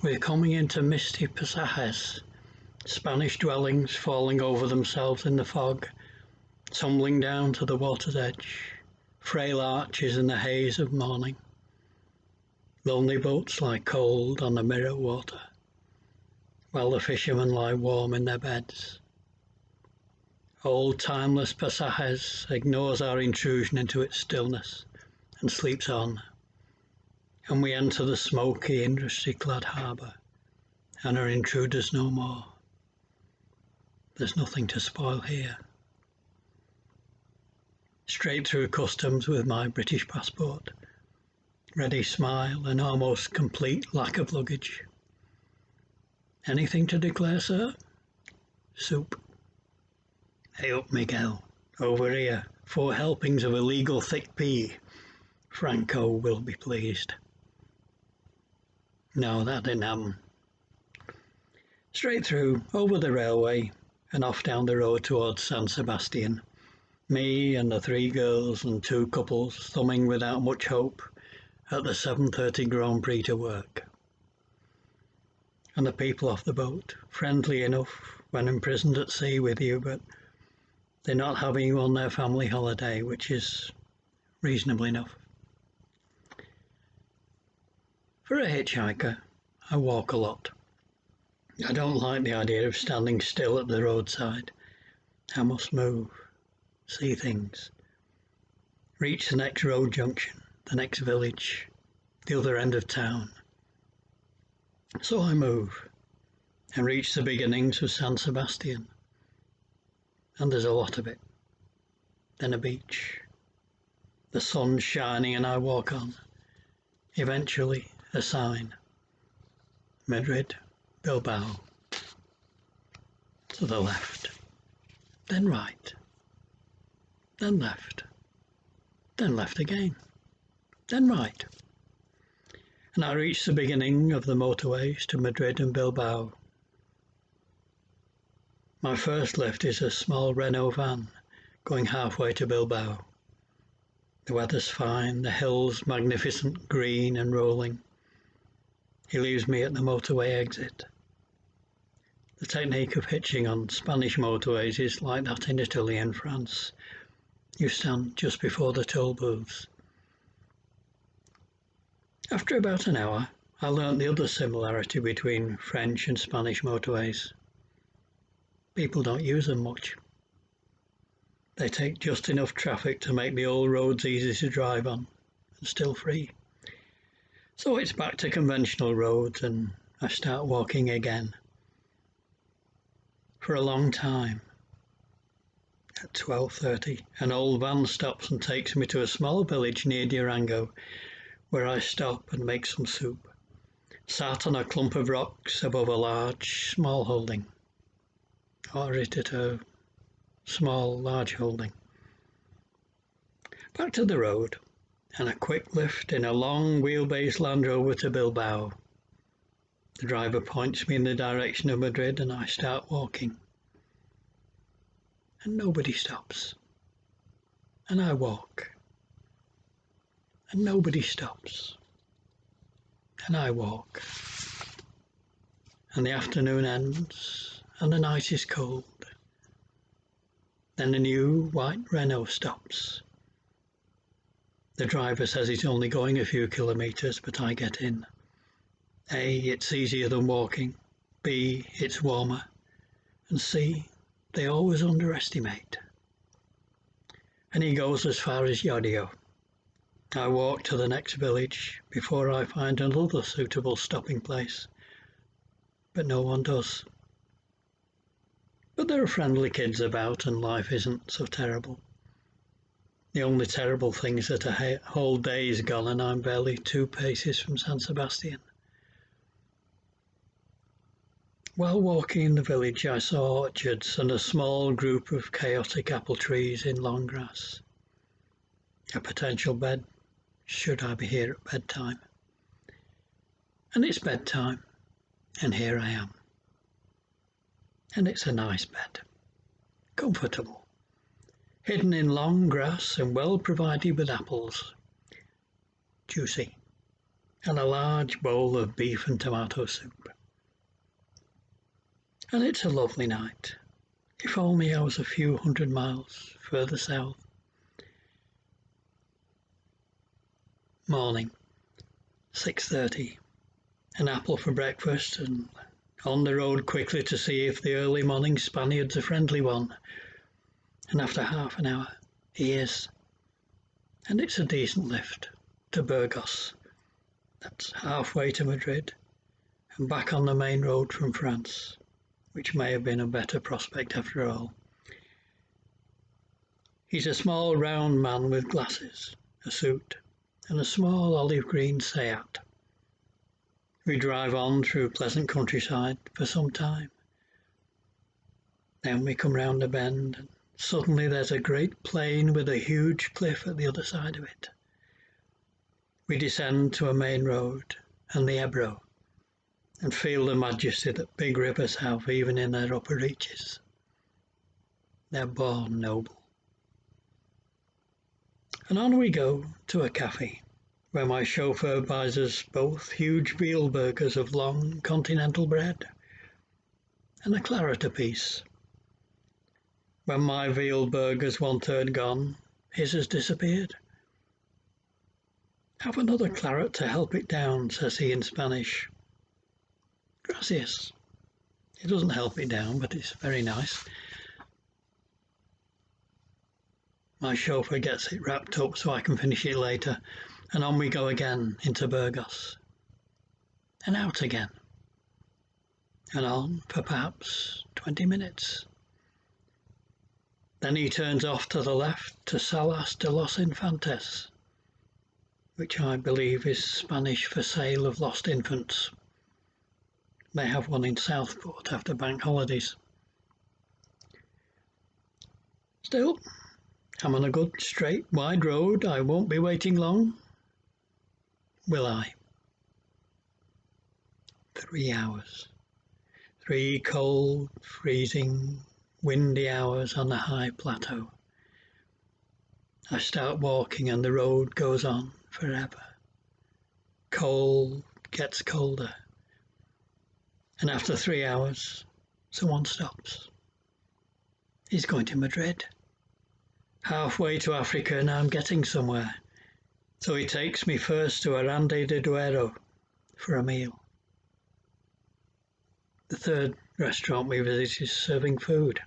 we're coming into misty pasajes, Spanish dwellings falling over themselves in the fog, tumbling down to the water's edge, frail arches in the haze of morning. Lonely boats lie cold on the mirror water, while the fishermen lie warm in their beds. Old timeless pasajes ignores our intrusion into its stillness and sleeps on, and we enter the smoky, industry-clad harbour, and are intruders no more. There's nothing to spoil here. Straight through customs with my British passport, ready smile and almost complete lack of luggage. Anything to declare, sir? Soup. Hey up, Miguel. Over here. 4 helpings of illegal thick pea. Franco will be pleased. No, that didn't happen. Straight through, over the railway, and off down the road towards San Sebastian. Me and the 3 girls and 2 couples thumbing without much hope at the 7:30 Grand Prix to work. And the people off the boat, friendly enough when imprisoned at sea with you, but they're not having you on their family holiday, which is reasonable enough. For a hitchhiker, I walk a lot. I don't like the idea of standing still at the roadside. I must move, see things, reach the next road junction, the next village, the other end of town. So I move and reach the beginnings of San Sebastian. And there's a lot of it. Then a beach. The sun's shining and I walk on. Eventually, a sign. Madrid, Bilbao. To the left. Then right. Then left. Then left again. Then right. And I reach the beginning of the motorways to Madrid and Bilbao. My first lift is a small Renault van going halfway to Bilbao. The weather's fine, the hills magnificent, green and rolling. He leaves me at the motorway exit. The technique of hitching on Spanish motorways is like that in Italy and France. You stand just before the toll booths. After about an hour, I learnt the other similarity between French and Spanish motorways. People don't use them much. They take just enough traffic to make the old roads easy to drive on, and still free. So it's back to conventional roads and I start walking again. For a long time. At 12:30, an old van stops and takes me to a small village near Durango, where I stop and make some soup, sat on a clump of rocks above a large, small holding. Or is it a small, large holding? Back to the road, and a quick lift in a long wheelbase Land Rover to Bilbao. The driver points me in the direction of Madrid and I start walking. And nobody stops. And I walk. And nobody stops. And I walk. And the afternoon ends, and the night is cold. Then a new white Renault stops. The driver says he's only going a few kilometres, but I get in. A, it's easier than walking. B, it's warmer. And C, they always underestimate. And he goes as far as Yodio. I walk to the next village before I find another suitable stopping place, but no one does. But there are friendly kids about and life isn't so terrible. The only terrible thing is that a whole day is gone and I'm barely 2 paces from San Sebastian. While walking in the village I saw orchards and a small group of chaotic apple trees in long grass. A potential bed, should I be here at bedtime. And it's bedtime, and here I am. And it's a nice bed, comfortable, hidden in long grass and well provided with apples. Juicy, and a large bowl of beef and tomato soup. And it's a lovely night. If only I was a few hundred miles further south. Morning, 6:30. An apple for breakfast, and on the road quickly to see if the early morning Spaniard's a friendly one. And after half an hour, he is. And it's a decent lift to Burgos. That's halfway to Madrid, and back on the main road from France, which may have been a better prospect after all. He's a small round man with glasses, a suit, and a small olive green Seat. We drive on through pleasant countryside for some time. Then we come round a bend, and suddenly there's a great plain with a huge cliff at the other side of it. We descend to a main road and the Ebro, and feel the majesty that big rivers have even in their upper reaches. They're born noble. And on we go to a cafe, where my chauffeur buys us both huge veal burgers of long continental bread and a claret apiece. When my veal burger's 1/3 gone, his has disappeared. "Have another claret to help it down," says he in Spanish. "Gracias." It doesn't help it down, but it's very nice. My chauffeur gets it wrapped up so I can finish it later, and on we go again into Burgos. And out again. And on for perhaps 20 minutes. Then he turns off to the left to Salas de los Infantes, which I believe is Spanish for sale of lost infants. They have one in Southport after bank holidays. Still, I'm on a good, straight, wide road. I won't be waiting long. Will I? 3 hours. 3 cold, freezing, windy hours on the high plateau. I start walking and the road goes on forever. Cold gets colder. And after 3 hours, someone stops. He's going to Madrid. Halfway to Africa and I'm getting somewhere. So he takes me first to Aranda de Duero for a meal. The third restaurant we visit is serving food.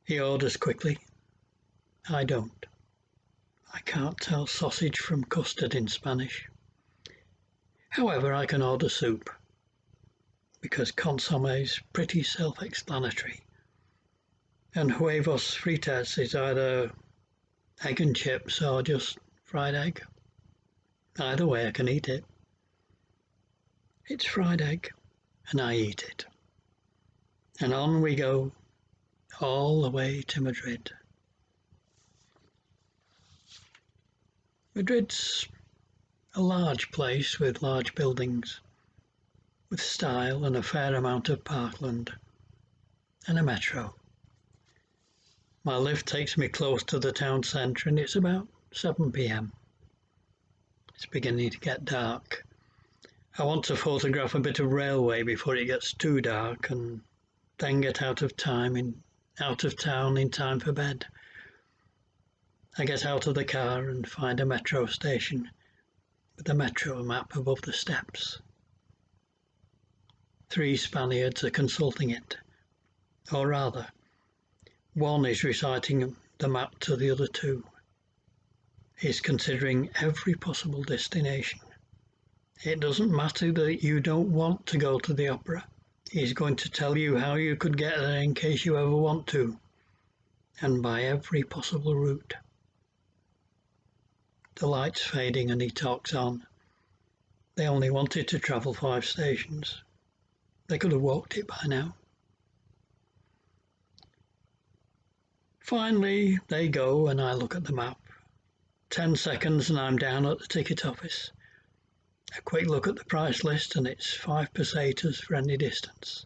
He orders quickly. I don't. I can't tell sausage from custard in Spanish. However, I can order soup, because consommé is pretty self-explanatory. And huevos fritas is either egg and chips or just fried egg. Either way I can eat it. It's fried egg, and I eat it. And on we go, all the way to Madrid. Madrid's a large place with large buildings, with style and a fair amount of parkland, and a metro. My lift takes me close to the town centre and it's about 7 p.m. It's beginning to get dark. I want to photograph a bit of railway before it gets too dark and then get out of town in time for bed. I get out of the car and find a metro station with a metro map above the steps. 3 Spaniards are consulting it, or rather, one is reciting the map to the other 2. He's considering every possible destination. It doesn't matter that you don't want to go to the opera. He's going to tell you how you could get there in case you ever want to, and by every possible route. The light's fading and he talks on. They only wanted to travel 5 stations. They could have walked it by now. Finally, they go and I look at the map. 10 seconds and I'm down at the ticket office. A quick look at the price list and it's 5 pesetas for any distance.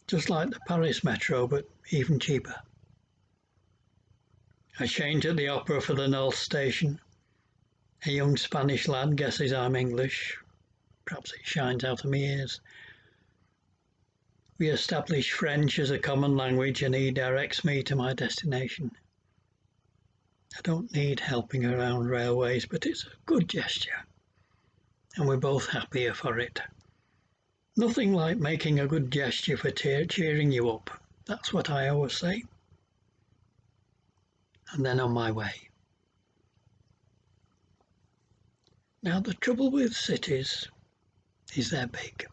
Just like the Paris metro, but even cheaper. I change at the opera for the North station. A young Spanish lad guesses I'm English. Perhaps it shines out of my ears. We establish French as a common language and he directs me to my destination. I don't need helping around railways, but it's a good gesture, and we're both happier for it. Nothing like making a good gesture for cheering you up. That's what I always say. And then on my way. Now the trouble with cities is they're big.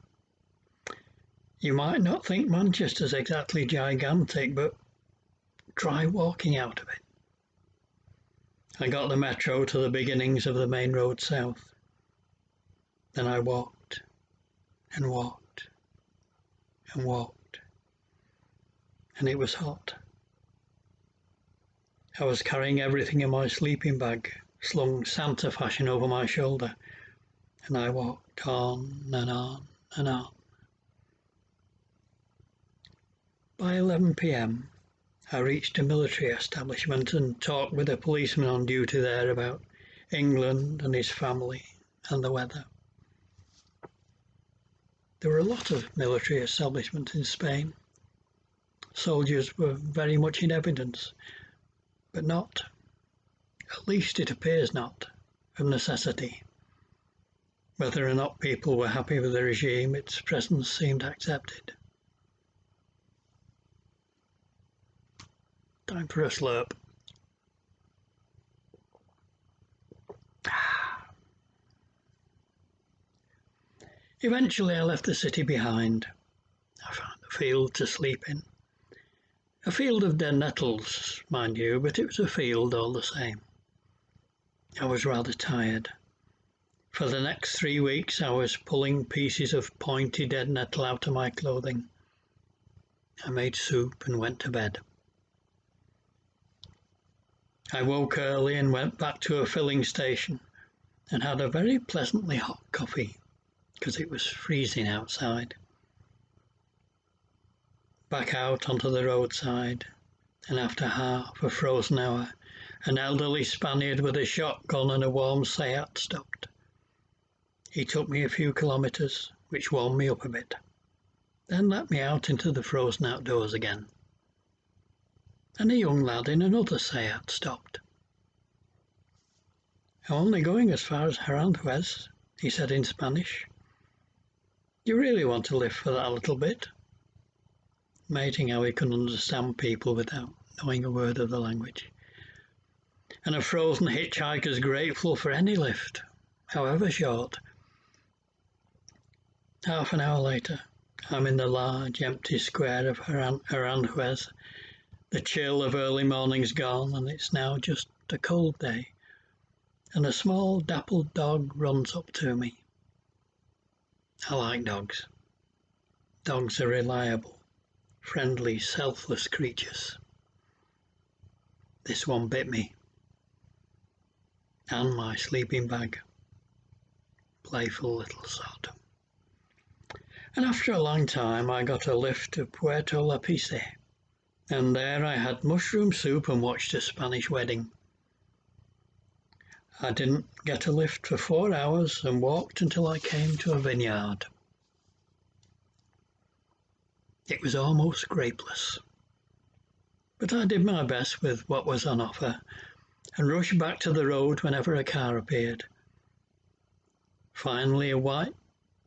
You might not think Manchester's exactly gigantic, but try walking out of it. I got the metro to the beginnings of the main road south. Then I walked and walked and walked, and it was hot. I was carrying everything in my sleeping bag, slung Santa fashion over my shoulder, and I walked on and on and on. By 11 p.m, I reached a military establishment and talked with a policeman on duty there about England and his family and the weather. There were a lot of military establishments in Spain. Soldiers were very much in evidence, but not, at least it appears not, of necessity. Whether or not people were happy with the regime, its presence seemed accepted. Time for a slurp. Eventually I left the city behind. I found a field to sleep in. A field of dead nettles, mind you, but it was a field all the same. I was rather tired. For the next 3 weeks I was pulling pieces of pointy dead nettle out of my clothing. I made soup and went to bed. I woke early and went back to a filling station and had a very pleasantly hot coffee, because it was freezing outside. Back out onto the roadside, and after half a frozen hour, an elderly Spaniard with a shotgun and a warm Seat stopped. He took me a few kilometres, which warmed me up a bit, then let me out into the frozen outdoors again. And a young lad in another Seat stopped. "I'm only going as far as Aranjuez," he said in Spanish. "You really want to lift for that little bit?" Amazing how he can understand people without knowing a word of the language. And a frozen hitchhiker's grateful for any lift, however short. Half an hour later, I'm in the large, empty square of Aranjuez. The chill of early morning's gone, and it's now just a cold day, and a small dappled dog runs up to me. I like dogs. Dogs are reliable, friendly, selfless creatures. This one bit me, and my sleeping bag. Playful little sod. And after a long time I got a lift to Puerto Lapice, and there I had mushroom soup and watched a Spanish wedding. I didn't get a lift for 4 hours and walked until I came to a vineyard. It was almost grapeless, but I did my best with what was on offer and rushed back to the road whenever a car appeared. Finally a white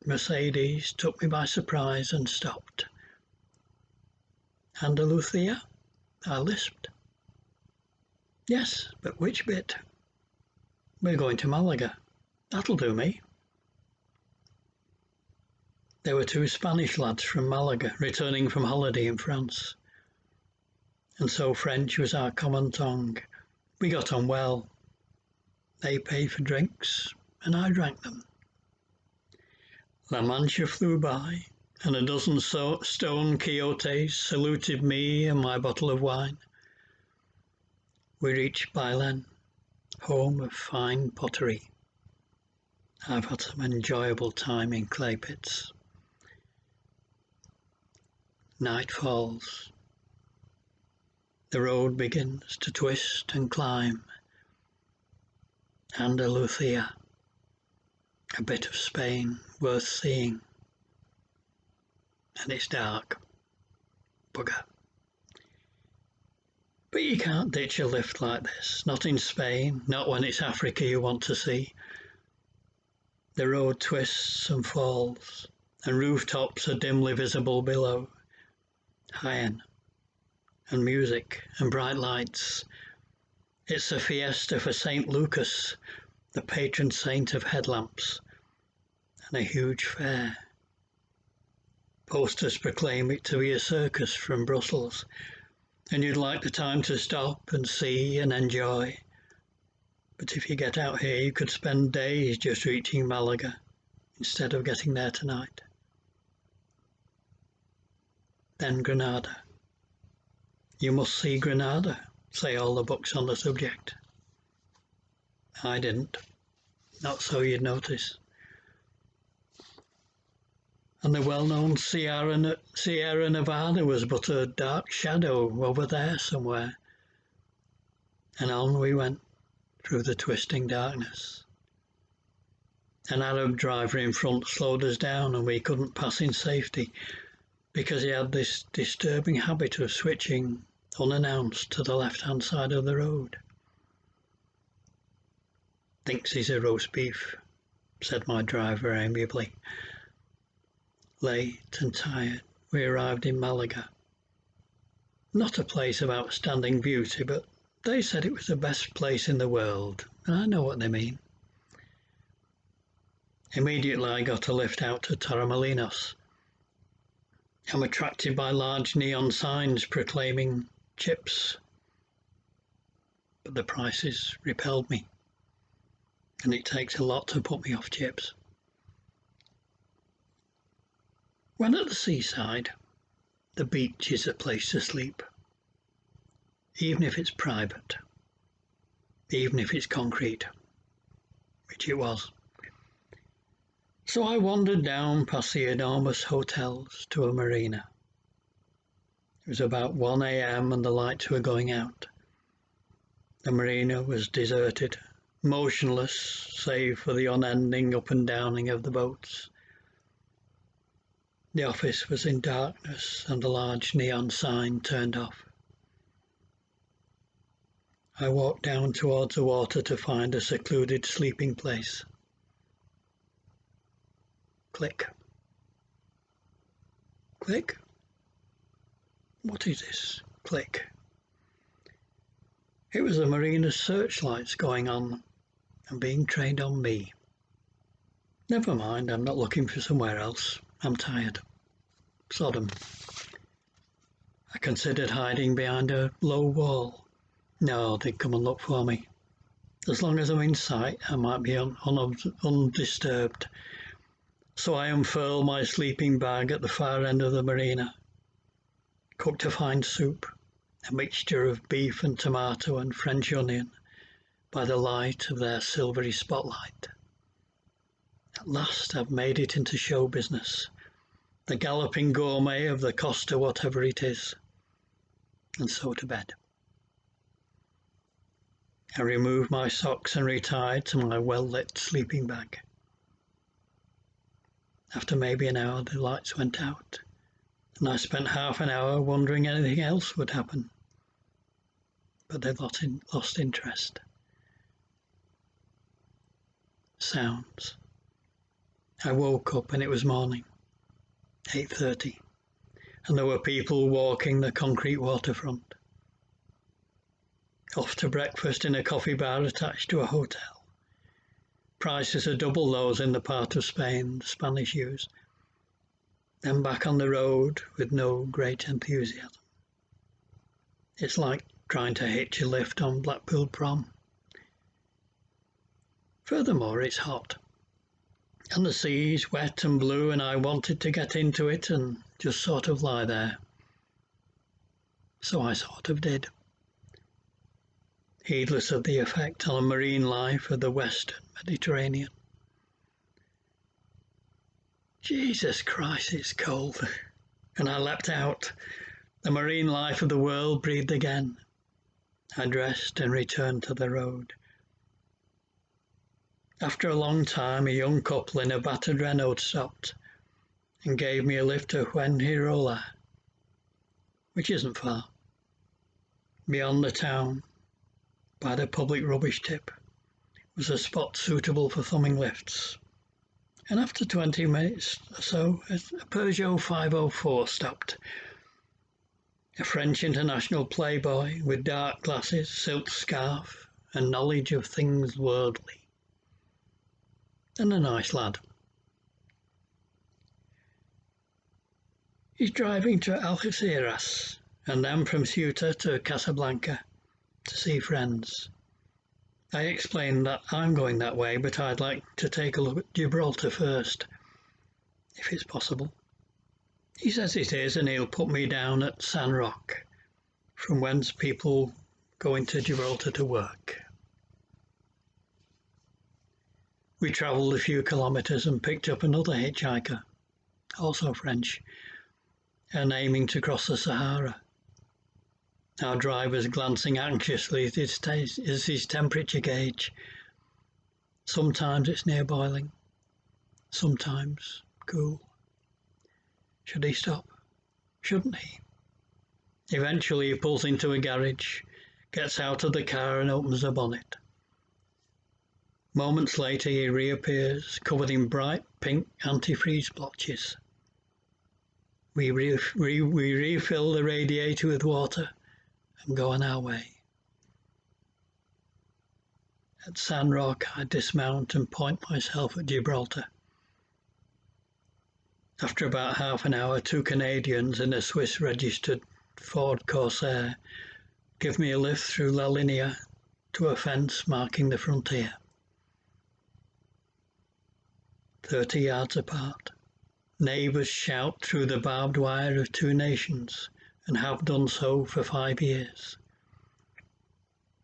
Mercedes took me by surprise and stopped. "Andalusia?" I lisped. "Yes, but which bit?" "We're going to Malaga." "That'll do me." There were 2 Spanish lads from Malaga returning from holiday in France, and so French was our common tongue. We got on well. They paid for drinks, and I drank them. La Mancha flew by, and a dozen stone Quixotes saluted me and my bottle of wine. We reached Bailen, home of fine pottery. I've had some enjoyable time in clay pits. Night falls. The road begins to twist and climb. Andalusia, a bit of Spain worth seeing. And it's dark. Bugger. But you can't ditch a lift like this, not in Spain, not when it's Africa you want to see. The road twists and falls, and rooftops are dimly visible below. High-end, and music, and bright lights. It's a fiesta for St. Lucas, the patron saint of headlamps, and a huge fair. Posters proclaim it to be a circus from Brussels, and you'd like the time to stop and see and enjoy. But if you get out here, you could spend days just reaching Malaga instead of getting there tonight. Then Granada. You must see Granada, say all the books on the subject. I didn't. Not so you'd notice. And the well-known Sierra Nevada was but a dark shadow over there somewhere. And on we went through the twisting darkness. An Arab driver in front slowed us down and we couldn't pass in safety because he had this disturbing habit of switching unannounced to the left-hand side of the road. Thinks he's a roast beef, said my driver amiably. Late and tired, we arrived in Malaga. Not a place of outstanding beauty, but they said it was the best place in the world, and I know what they mean. Immediately I got a lift out to Torremolinos. I'm attracted by large neon signs proclaiming chips, but the prices repelled me, and it takes a lot to put me off chips. When at the seaside, the beach is a place to sleep, even if it's private, even if it's concrete, which it was. So I wandered down past the enormous hotels to a marina. It was about 1 a.m. and the lights were going out. The marina was deserted, motionless save for the unending up and downing of the boats. The office was in darkness and the large neon sign turned off. I walked down towards the water to find a secluded sleeping place. Click. Click? What is this? Click. It was the marina's searchlights going on and being trained on me. Never mind, I'm not looking for somewhere else. I'm tired. Sodom. I considered hiding behind a low wall. No, they'd come and look for me. As long as I'm in sight, I might be undisturbed. So I unfurled my sleeping bag at the far end of the marina, cooked a fine soup, a mixture of beef and tomato and French onion, by the light of their silvery spotlight. At last I've made it into show business, the galloping gourmet of the Costa whatever it is, and so to bed. I removed my socks and retired to my well-lit sleeping bag. After maybe an hour, the lights went out, and I spent half an hour wondering anything else would happen. But they've lost interest. Sounds. I woke up and it was morning, 8:30, and there were people walking the concrete waterfront. Off to breakfast in a coffee bar attached to a hotel. Prices are double those in the part of Spain the Spanish use. Then back on the road with no great enthusiasm. It's like trying to hitch a lift on Blackpool Prom. Furthermore, it's hot. And the sea's wet and blue and I wanted to get into it and just sort of lie there. So I sort of did. Heedless of the effect on marine life of the Western Mediterranean. Jesus Christ, it's cold. And I leapt out. The marine life of the world breathed again. I dressed and returned to the road. After a long time, a young couple in a battered Renault stopped and gave me a lift to Fuengirola, which isn't far. Beyond the town, by the public rubbish tip, was a spot suitable for thumbing lifts. And after 20 minutes or so, a Peugeot 504 stopped. A French international playboy with dark glasses, silk scarf, and knowledge of things worldly. And a nice lad. He's driving to Algeciras and then from Ceuta to Casablanca to see friends. I explained that I'm going that way, but I'd like to take a look at Gibraltar first, if it's possible. He says it is, and he'll put me down at San Roque, from whence people go into Gibraltar to work. We travelled a few kilometres and picked up another hitchhiker, also French, and aiming to cross the Sahara. Our driver's glancing anxiously at his temperature gauge. Sometimes it's near boiling, sometimes cool. Should he stop? Shouldn't he? Eventually he pulls into a garage, gets out of the car and opens the bonnet. Moments later he reappears, covered in bright pink antifreeze blotches. We refill the radiator with water and go on our way. At San Roque I dismount and point myself at Gibraltar. After about half an hour, two Canadians in a Swiss-registered Ford Corsair give me a lift through La Linea to a fence marking the frontier. 30 yards apart, neighbours shout through the barbed wire of two nations and have done so for 5 years.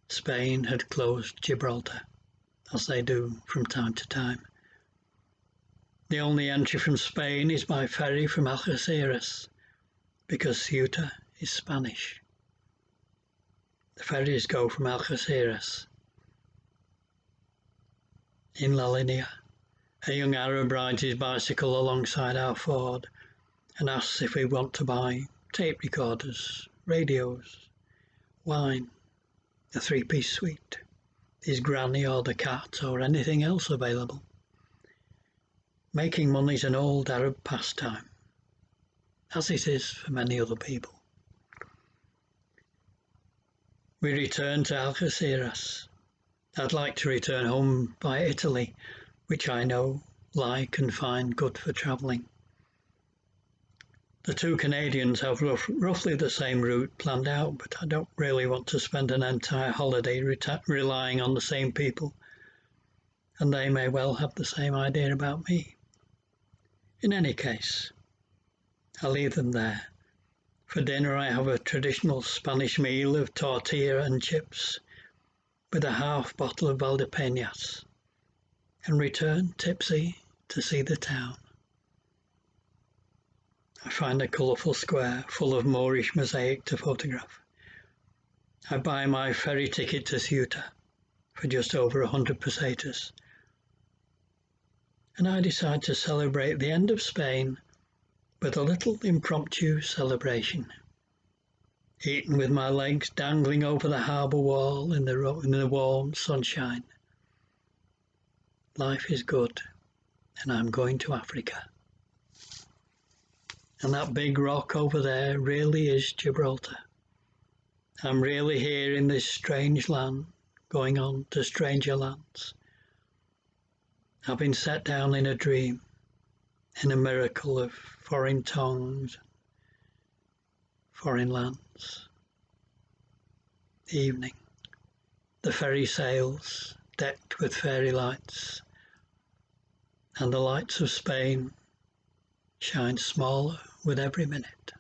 Spain had closed Gibraltar, as they do from time to time. The only entry from Spain is by ferry from Algeciras, because Ceuta is Spanish. The ferries go from Algeciras. In La Linea, a young Arab rides his bicycle alongside our Ford and asks if we want to buy tape recorders, radios, wine, a 3-piece suite, his granny or the cat or anything else available. Making money's an old Arab pastime, as it is for many other people. We return to Algeciras. I'd like to return home by Italy, which I know, like and find good for travelling. The two Canadians have roughly the same route planned out, but I don't really want to spend an entire holiday relying on the same people, and they may well have the same idea about me. In any case, I leave them there. For dinner I have a traditional Spanish meal of tortilla and chips with a half bottle of Valdepeñas, and return tipsy to see the town. I find a colourful square full of Moorish mosaic to photograph. I buy my ferry ticket to Ceuta for just over 100 pesetas, and I decide to celebrate the end of Spain with a little impromptu celebration, eaten with my legs dangling over the harbour wall in the warm sunshine. Life is good, and I'm going to Africa. And that big rock over there really is Gibraltar. I'm really here in this strange land, going on to stranger lands. I've been set down in a dream, in a miracle of foreign tongues, foreign lands. Evening. The ferry sails, decked with fairy lights, and the lights of Spain shine smaller with every minute.